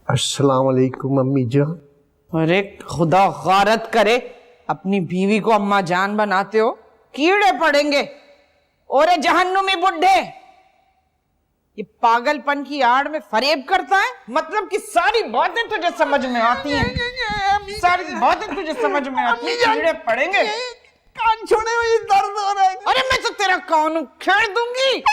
अस्सलाम वालेकुम अम्मी जान। अरे खुदा गारत करे, अपनी बीवी को अम्मा जान बनाते हो, कीड़े पड़ेंगे। और जहन्नुमी बुड्ढे, ये पागलपन की आड़ में फरेब करता है। मतलब कि सारी बातें तुझे समझ में आती हैं, सारी बातें तुझे समझ में आती हैं, कीड़े पड़ेंगे। कान छोड़े हुए दर्द हो रहा है। अरे मैं तो तेरा कान उखेड़ दूंगी।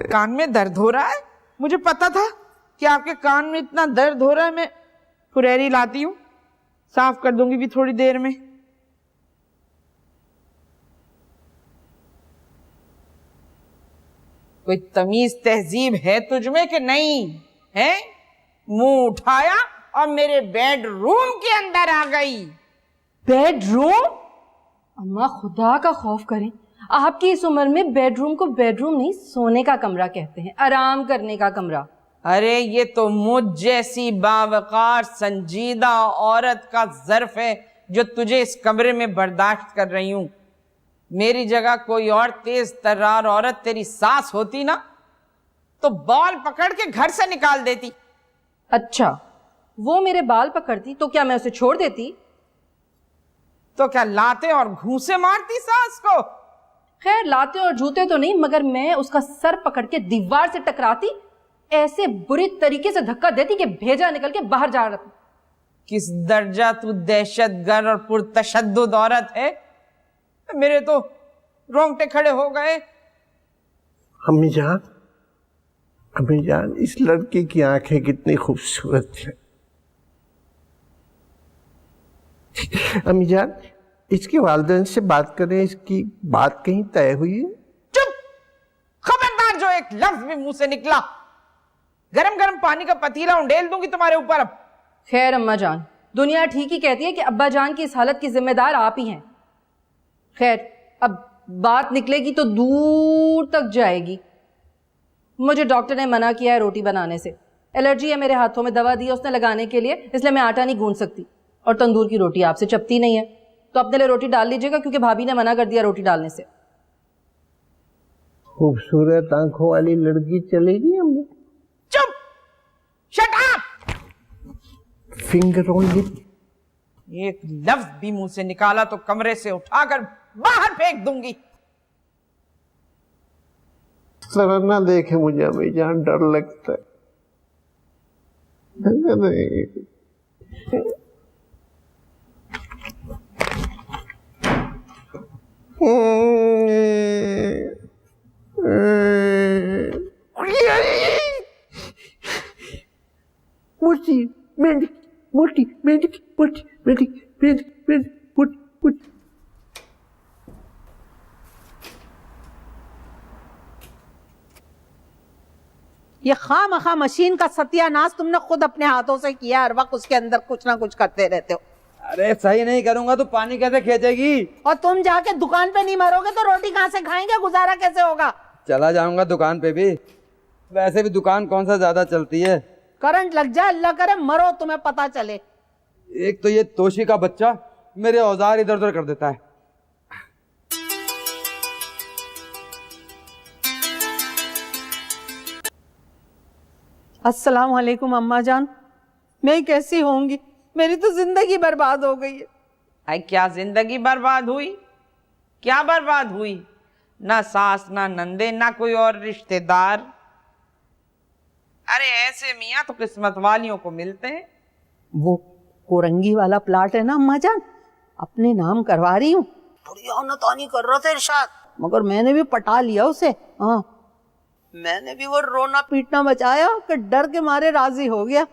कान में दर्द हो रहा है? मुझे पता था कि आपके कान में इतना दर्द हो रहा है। मैं फुरैरी लाती हूँ, साफ कर दूंगी भी थोड़ी देर में। कोई तमीज तहजीब है तुझमें कि नहीं है? मुंह उठाया और मेरे बेडरूम के अंदर आ गई। बेडरूम? अम्मा खुदा का खौफ करें, आपकी इस उम्र में बेडरूम को बेडरूम नहीं, सोने का कमरा कहते हैं, आराम करने का कमरा। अरे ये तो मुझ जैसी बावकार संजीदा औरत का ज़र्फ है जो तुझे इस कमरे में बर्दाश्त कर रही हूं। मेरी जगह कोई और तेज तर्रार औरत तेरी सास होती ना, तो बाल पकड़ के घर से निकाल देती। अच्छा, वो मेरे बाल पकड़ती तो क्या मैं उसे छोड़ देती? तो क्या लाते और घूंसे मारती सास को? खैर, लाते और जूते तो नहीं, मगर मैं उसका सर पकड़ के दीवार से टकराती, ऐसे बुरी तरीके से धक्का देती कि भेजा निकल के बाहर जा रहा था। किस दर्जा तू दहशतगर्द और पुरतशद्दुद औरत है। मेरे तो रोंगटे खड़े हो गए। अम्मी जान, अम्मी जान, इस लड़के की आंखें कितनी खूबसूरत है। अम्मी जान, इसके वालिदैन से बात करें, इसकी बात कहीं तय हुई है? चुप! खबरदार, जो एक लफ्ज भी मुंह से निकला, गरम गरम पानी का पतीला उंडेल दूंगी तुम्हारे ऊपर। अब खैर अम्मा जान, दुनिया ठीक ही कहती है कि अब्बा जान की इस हालत की जिम्मेदार आप ही हैं। खैर, अब बात निकलेगी तो दूर तक जाएगी। मुझे डॉक्टर ने मना किया है रोटी बनाने से। एलर्जी है मेरे हाथों में, दवा दी है उसने लगाने के लिए, इसलिए मैं आटा नहीं गूंथ सकती। और तंदूर की रोटी आपसे चपती नहीं है, तो अपने लिए रोटी डाल लीजिएगा, क्योंकि भाभी ने मना कर दिया रोटी डालने से। खूबसूरत आंखों वाली लड़की चलेगी अम्मी? चुप! Shut up! Finger on lip. एक लफ्ज भी मुंह से निकाला तो कमरे से उठाकर बाहर फेंक दूंगी। तरह ना देखे मुझे अम्मी जान, डर लगता है। मोटी मेंढक, मोटी मेंढक, मोटी मेंढक, मेंढक, मेंढक, मोटी मोटी। ये खामखा मशीन का सत्यानाश तुमने खुद अपने हाथों से किया। हर वक्त उसके अंदर कुछ ना कुछ करते रहते हो। अरे सही नहीं करूंगा तो पानी कैसे खींचेगी? और तुम जाके दुकान पे नहीं मरोगे तो रोटी कहाँ से खाएंगे, गुजारा कैसे होगा? चला जाऊंगा दुकान पे भी, वैसे भी दुकान कौन सा ज्यादा चलती है। करंट लग जाए, अल्लाह करे मरो, तुम्हें पता चले। एक तो ये तोशी का बच्चा मेरे औजार इधर उधर कर देता है। अस्सलाम वालेकुम अम्मा जान, मैं कैसी होंगी? मेरी तो जिंदगी बर्बाद हो गई है। आई क्या जिंदगी बर्बाद हुई? क्या बर्बाद हुई? ना सास, ना नंदे, ना कोई और रिश्तेदार। अरे ऐसे मियाँ तो किस्मत वालियों को मिलते हैं। वो कोरंगी वाला प्लाट है ना अम्मा जान, अपने नाम करवा रही हूँ। थोड़ी औनतानी कर रहा था इरशाद, मगर मैंने भी पटा लिया उसे। हाँ, मैंने भी वो रोना पीटना बचाया कि डर के मारे राजी हो गया।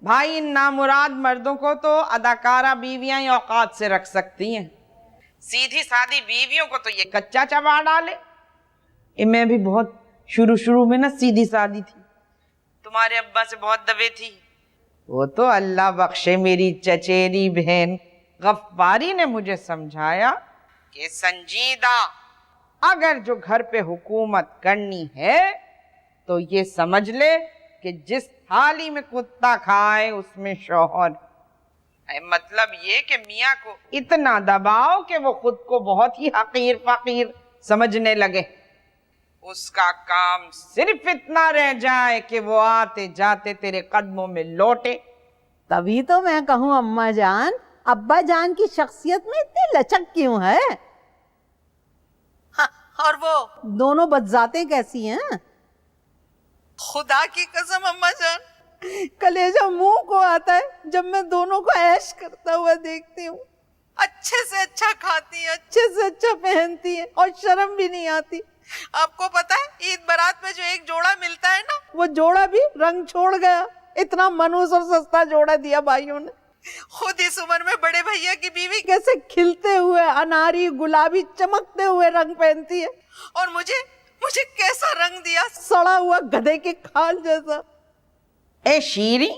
भाई, इन नामुराद मर्दों को तो अदाकारा बीवियां ही औकात से रख सकती हैं। सीधी सादी बीवियों को तो ये कच्चा चबा डाले। मैं भी बहुत शुरू में ना सीधी सादी थी, तुम्हारे अब्बा से बहुत दबे थी। वो तो अल्लाह बख्शे मेरी चचेरी बहन गफ्फारी ने मुझे समझाया कि संजीदा, अगर जो घर पे हुकूमत करनी है तो ये समझ ले कि जिस थाली में कुत्ता खाए उसमें शौहर। मतलब ये कि मियाँ को इतना दबाओ कि वो खुद को बहुत ही हकीर फकीर समझने लगे। उसका काम सिर्फ इतना रह जाए कि वो आते जाते तेरे कदमों में लौटे। तभी तो मैं कहूँ अम्मा जान, अब्बा जान की शख्सियत में इतनी लचक क्यों है? हाँ, और वो दोनों बदजाते कैसी हैं? खुदा की कसम अम्मा जान, कलेजा मुंह को आता है जब मैं दोनों को ऐश करता हुआ देखती हूँ। अच्छे से अच्छा खाती है, अच्छे से अच्छा पहनती है और शर्म भी नहीं आती। आपको पता है ईद बारात में जो एक जोड़ा मिलता है ना, वो जोड़ा भी रंग छोड़ गया। इतना मनहूस और सस्ता जोड़ा दिया भाइयों ने। खुद इस उम्र में बड़े भैया की बीवी कैसे खिलते हुए अनारी गुलाबी चमकते हुए रंग पहनती है, और मुझे कैसा रंग दिया, सड़ा हुआ गधे के खाल जैसा। ए शीरी,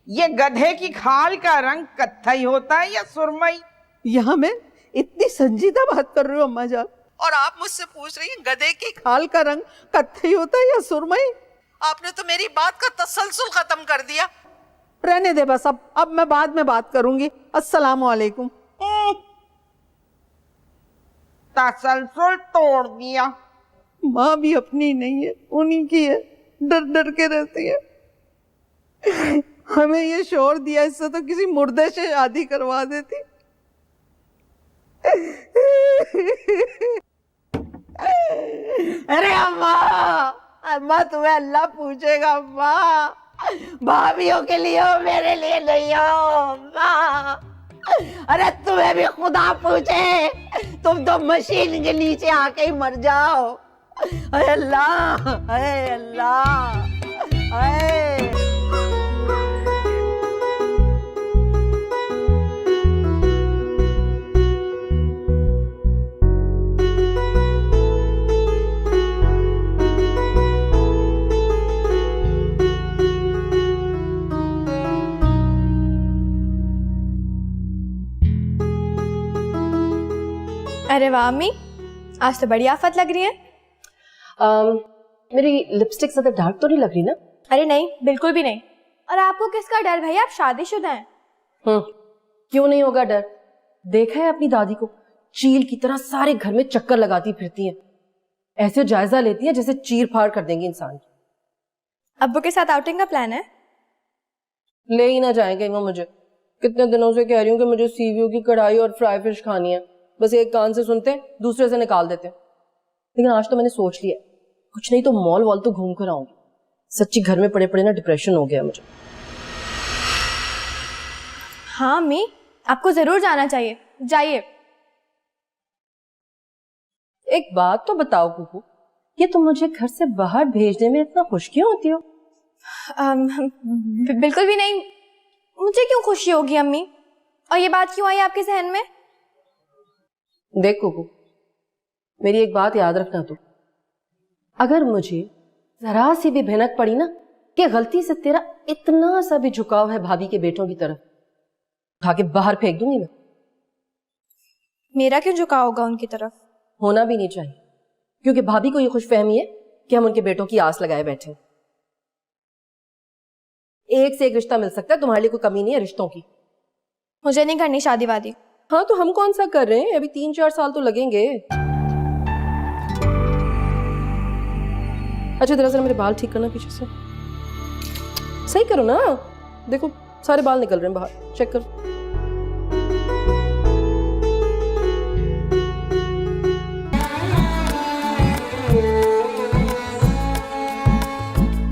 ये गधे की खाल का रंग कत्थई होता है या सुरमई? यहाँ मैं इतनी संजीदा बात कर रही हूँ अम्मा जान, और आप मुझसे पूछ रही हैं गधे की खाल का रंग कत्थई होता है या सुरमई? आपने तो मेरी बात का तसलसल खत्म कर दिया। रहने दे बस, अब मैं बाद में बात करूंगी। अस्सलामु अलैकुम। तसलसल तोड़ दिया। माँ भी अपनी नहीं है, उन्हीं की है, डर डर के रहती है। हमें ये शोर दिया, इससे तो किसी मुर्दे से शादी करवा देती। अरे अम्मा, अम्मा तुम्हें अल्लाह पूछेगा अम्मा, भाभियों के लिए हो, मेरे लिए नहीं हो अम्मा। अरे तुम्हें भी खुदा पूछे, तुम तो मशीन के नीचे आके ही मर जाओ। अरे अल्लाह, अरे अल्लाह, अरे अरे वाह अम्मी, आज तो बड़ी आफत लग रही है। मेरी लिपस्टिक ज्यादा डार्क तो नहीं लग रही ना? अरे नहीं, बिल्कुल भी नहीं। और आपको किसका डर भैया, आप शादीशुदा हैं। क्यों नहीं होगा डर? देखा है अपनी दादी को, चील की तरह सारे घर में चक्कर लगाती फिरती हैं, ऐसे जायजा लेती हैं जैसे चीर फाड़ कर देंगी इंसान की। अब्बू के साथ आउटिंग का प्लान है? ले ही ना जाएंगे वो मुझे। कितने दिनों से कह रही हूँ कि मुझे सीवीओ की कढ़ाई और फ्राई फिश खानी है, बस एक कान से सुनते दूसरे से निकाल देते। लेकिन आज तो मैंने सोच लिया, कुछ नहीं तो मॉल वॉल तो घूम कर आऊंगी। सच्ची घर में पड़े पड़े ना डिप्रेशन हो गया मुझे। हाँ अम्मी, आपको जरूर जाना चाहिए, जाइए। एक बात तो बताओ कुकू, ये तुम मुझे घर से बाहर भेजने में इतना खुश क्यों होती हो? बिल्कुल भी नहीं। मुझे क्यों खुशी होगी अम्मी, और ये बात क्यों आई आपके जहन में? देख कुकू, मेरी एक बात याद रखना तू, अगर मुझे जरा सी भी भनक पड़ी ना कि गलती से तेरा इतना सा भी झुकाव है भाभी के बेटों की तरफ, उठा के बाहर फेंक दूंगी मैं। मेरा क्यों झुकाव होगा उनकी तरफ? होना भी नहीं चाहिए, क्योंकि भाभी को ये खुशफहमी है कि हम उनके बेटों की आस लगाए बैठे हैं। एक से एक रिश्ता मिल सकता है, तुम्हारे लिए कोई कमी नहीं है रिश्तों की। मुझे नहीं करनी शादी वादी। हाँ तो हम कौन सा कर रहे हैं, अभी 3-4 साल तो लगेंगे। अच्छा जरा मेरे बाल ठीक करना पीछे से, सही करो ना। देखो सारे बाल निकल रहे हैं बाहर, चेक करो।